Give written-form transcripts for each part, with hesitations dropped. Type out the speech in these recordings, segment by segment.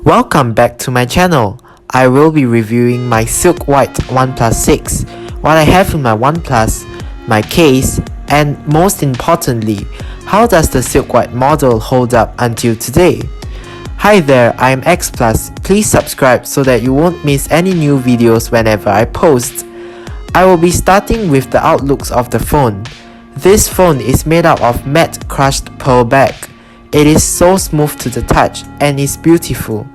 Welcome back to my channel. I will be reviewing my Silk White OnePlus 6, what I have in my OnePlus, my case, and most importantly, how does the Silk White model hold up until today? Hi there, I am X+. Please subscribe so that you won't miss any new videos whenever I post. I will be starting with the outlooks of the phone. This phone is made out of matte crushed pearl back. It is so smooth to the touch and is beautiful.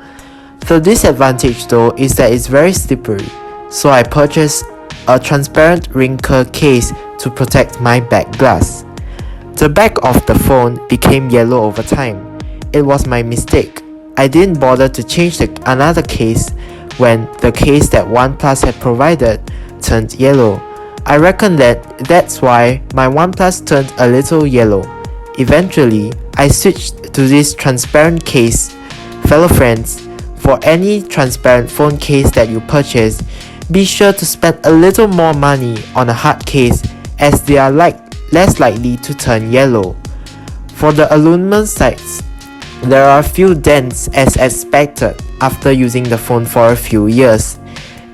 The disadvantage though is that it's very slippery, so I purchased a transparent wrinkle case to protect my back glass. The back of the phone became yellow over time. It was my mistake. I didn't bother to change another case when the case that OnePlus had provided turned yellow. I reckon that's why my OnePlus turned a little yellow. Eventually, I switched to this transparent case. Fellow friends, for any transparent phone case that you purchase, be sure to spend a little more money on a hard case as they are less likely to turn yellow. For the aluminum sides, there are a few dents as expected after using the phone for a few years.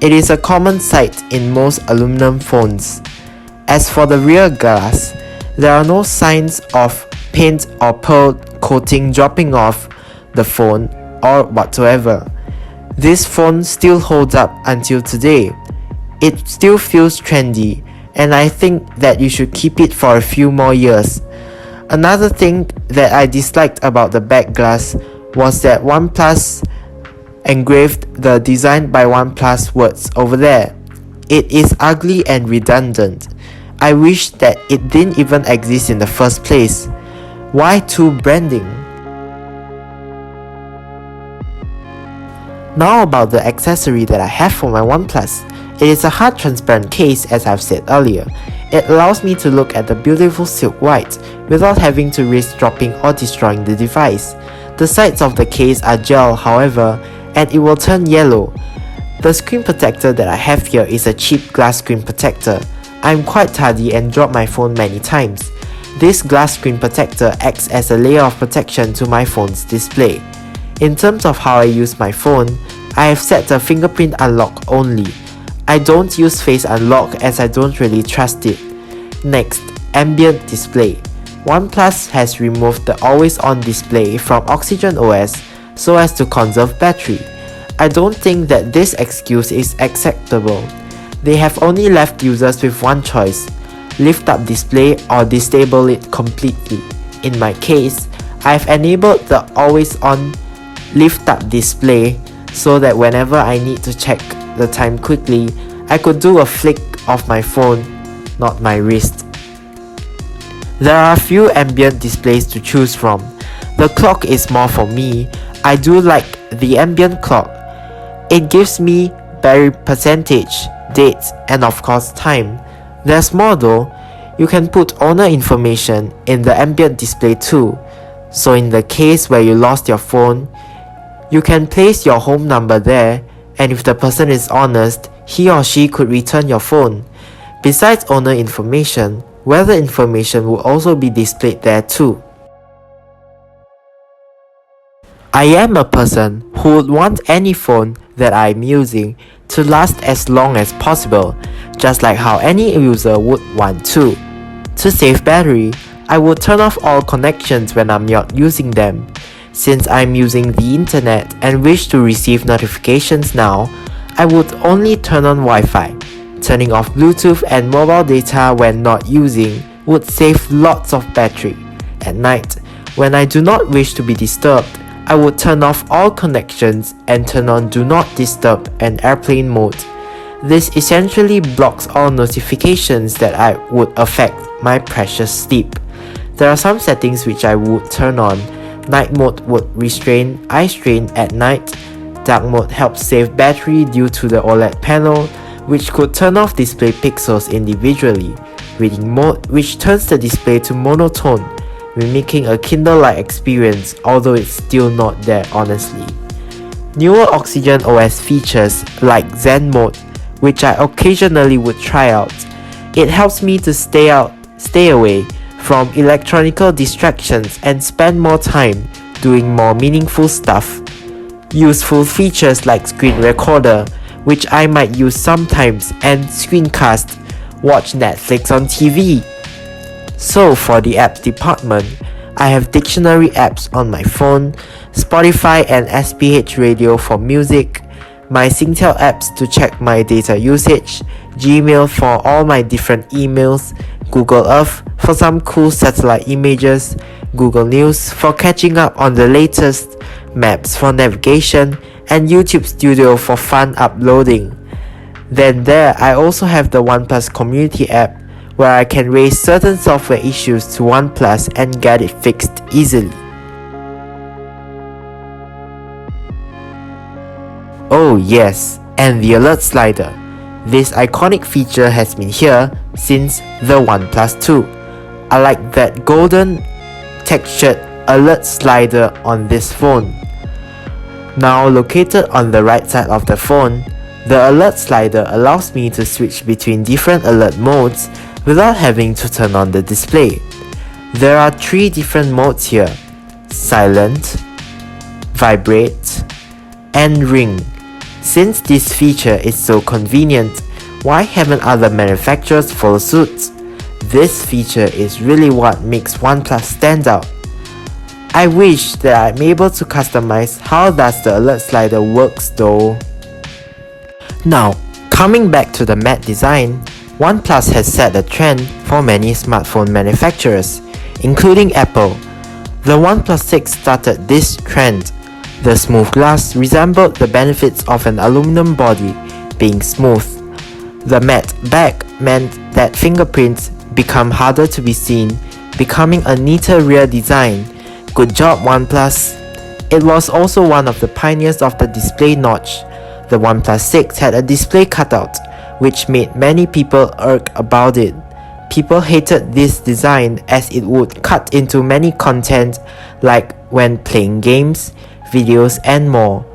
It is a common sight in most aluminum phones. As for the rear glass, there are no signs of paint or pearl coating dropping off the phone or whatsoever. This phone still holds up until today. It still feels trendy, and I think that you should keep it for a few more years. Another thing that I disliked about the back glass was that OnePlus engraved the "Designed by OnePlus" words over there. It is ugly and redundant. I wish that it didn't even exist in the first place. Why two branding? Now about the accessory that I have for my OnePlus. It is a hard transparent case, as I've said earlier. It allows me to look at the beautiful silk white without having to risk dropping or destroying the device. The sides of the case are gel, however, and it will turn yellow. The screen protector that I have here is a cheap glass screen protector. I'm quite tardy and dropped my phone many times. This glass screen protector acts as a layer of protection to my phone's display. In terms of how I use my phone, I have set the fingerprint unlock only. I don't use face unlock as I don't really trust it. Next, ambient display. OnePlus has removed the always on display from Oxygen OS so as to conserve battery. I don't think that this excuse is acceptable. They have only left users with one choice: lift up display or disable it completely. In my case, I've enabled the always on lift up display so that whenever I need to check the time quickly, I could do a flick of my phone, not my wrist. There are a few ambient displays to choose from. The clock is more for me. I do like the ambient clock. It gives me battery percentage, dates, and of course time. There's more though. You can put owner information in the ambient display too. So in the case where you lost your phone, you can place your home number there, and if the person is honest, he or she could return your phone. Besides owner information, weather information will also be displayed there too. I am a person who would want any phone that I'm using to last as long as possible, just like how any user would want to. To save battery, I would turn off all connections when I'm not using them. Since I'm using the internet and wish to receive notifications now, I would only turn on Wi-Fi. Turning off Bluetooth and mobile data when not using would save lots of battery. At night, when I do not wish to be disturbed, I would turn off all connections and turn on Do Not Disturb and airplane mode. This essentially blocks all notifications that would affect my precious sleep. There are some settings which I would turn on. Night mode would restrain eye strain at night. Dark mode helps save battery due to the OLED panel, which could turn off display pixels individually. Reading mode, which turns the display to monotone, mimicking a Kindle-like experience, although it's still not there honestly. Newer Oxygen OS features like Zen mode, which I occasionally would try out. It helps me to stay away from electronical distractions and spend more time doing more meaningful stuff. useful features like screen recorder, which I might use sometimes, and screencast, watch Netflix on TV. So for the apps department, I have dictionary apps on my phone, Spotify and SPH radio for music, my Singtel apps to check my data usage, Gmail for all my different emails, Google Earth for some cool satellite images, Google News for catching up on the latest, Maps for navigation, and YouTube Studio for fun uploading. Then there I also have the OnePlus community app where I can raise certain software issues to OnePlus and get it fixed easily. Oh yes, and the alert slider. This iconic feature has been here since the OnePlus 2. I like that golden textured alert slider on this phone. Now located on the right side of the phone, the alert slider allows me to switch between different alert modes without having to turn on the display. There are 3 different modes here: silent, vibrate, and ring. Since this feature is so convenient, why haven't other manufacturers followed suit? This feature is really what makes OnePlus stand out. I wish that I'm able to customize how does the alert slider works though. Now, coming back to the matte design, OnePlus has set a trend for many smartphone manufacturers, including Apple. The OnePlus 6 started this trend. The smooth glass resembled the benefits of an aluminum body being smooth. The matte back meant that fingerprints become harder to be seen, becoming a neater rear design. Good job, OnePlus! It was also one of the pioneers of the display notch. The OnePlus 6 had a display cutout, which made many people irk about it. People hated this design as it would cut into many content like when playing games, videos and more.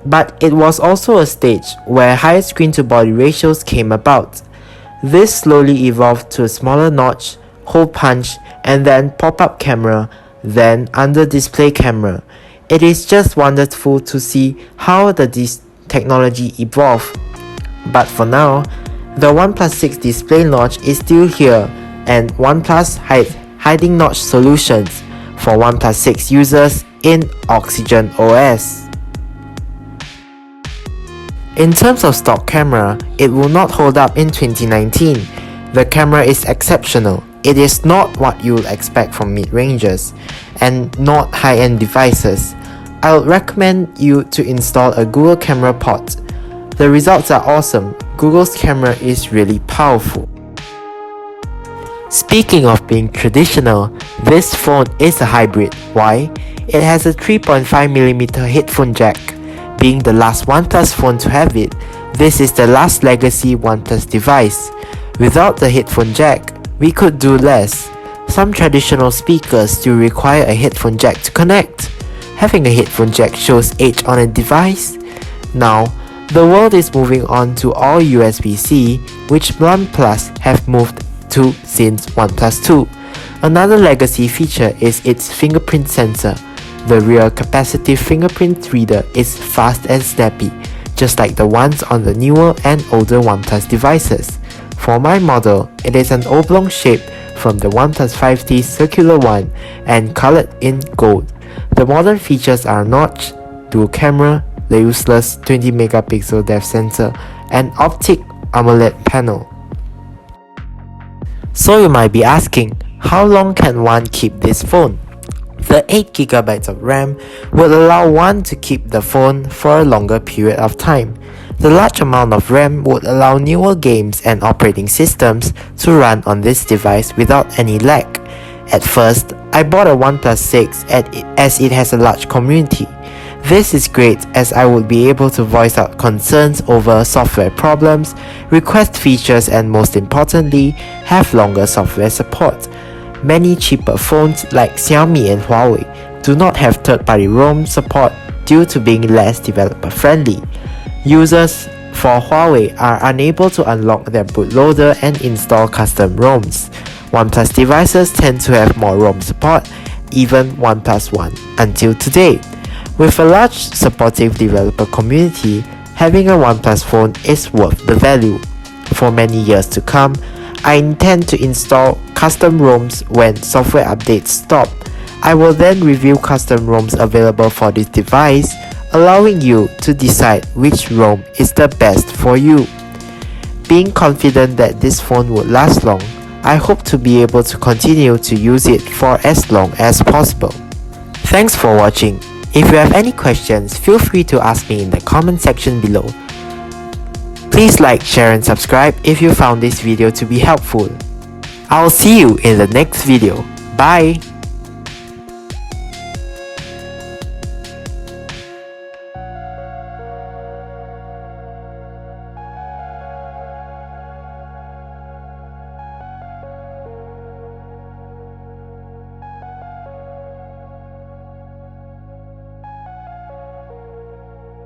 But it was also a stage where higher screen to body ratios came about. This slowly evolved to a smaller notch, hole punch, and then pop-up camera, then under display camera. It is just wonderful to see how this technology evolved. But for now, the OnePlus 6 display notch is still here, and OnePlus hiding notch solutions for OnePlus 6 users in Oxygen OS. In terms of stock camera, it will not hold up in 2019. The camera is exceptional. It is not what you would expect from mid-rangers and not high-end devices. I would recommend you to install a Google Camera Pod. The results are awesome. Google's camera is really powerful. Speaking of being traditional, this phone is a hybrid. Why? It has a 3.5mm headphone jack. Being the last OnePlus phone to have it, this is the last legacy OnePlus device. Without the headphone jack, we could do less. Some traditional speakers still require a headphone jack to connect. Having a headphone jack shows age on a device. Now, the world is moving on to all USB-C, which OnePlus have moved to since OnePlus 2. Another legacy feature is its fingerprint sensor. The rear capacitive fingerprint reader is fast and snappy, just like the ones on the newer and older OnePlus devices. For my model, it is an oblong shape from the OnePlus 5T circular one and colored in gold. The modern features are notch, dual camera, the useless 20MP depth sensor, and optic AMOLED panel. So you might be asking, how long can one keep this phone? The 8GB of RAM would allow one to keep the phone for a longer period of time. The large amount of RAM would allow newer games and operating systems to run on this device without any lag. At first, I bought a OnePlus 6 as it has a large community. This is great as I would be able to voice out concerns over software problems, request features and most importantly, have longer software support. Many cheaper phones like Xiaomi and Huawei do not have third-party ROM support due to being less developer-friendly. Users for Huawei are unable to unlock their bootloader and install custom ROMs. OnePlus devices tend to have more ROM support, even OnePlus One, until today. With a large supportive developer community, having a OnePlus phone is worth the value. For many years to come, I intend to install custom ROMs when software updates stop. I will then review custom ROMs available for this device, allowing you to decide which ROM is the best for you. Being confident that this phone would last long, I hope to be able to continue to use it for as long as possible. Thanks for watching. If you have any questions, feel free to ask me in the comment section below. Please like, share and subscribe if you found this video to be helpful. I'll see you in the next video. Bye!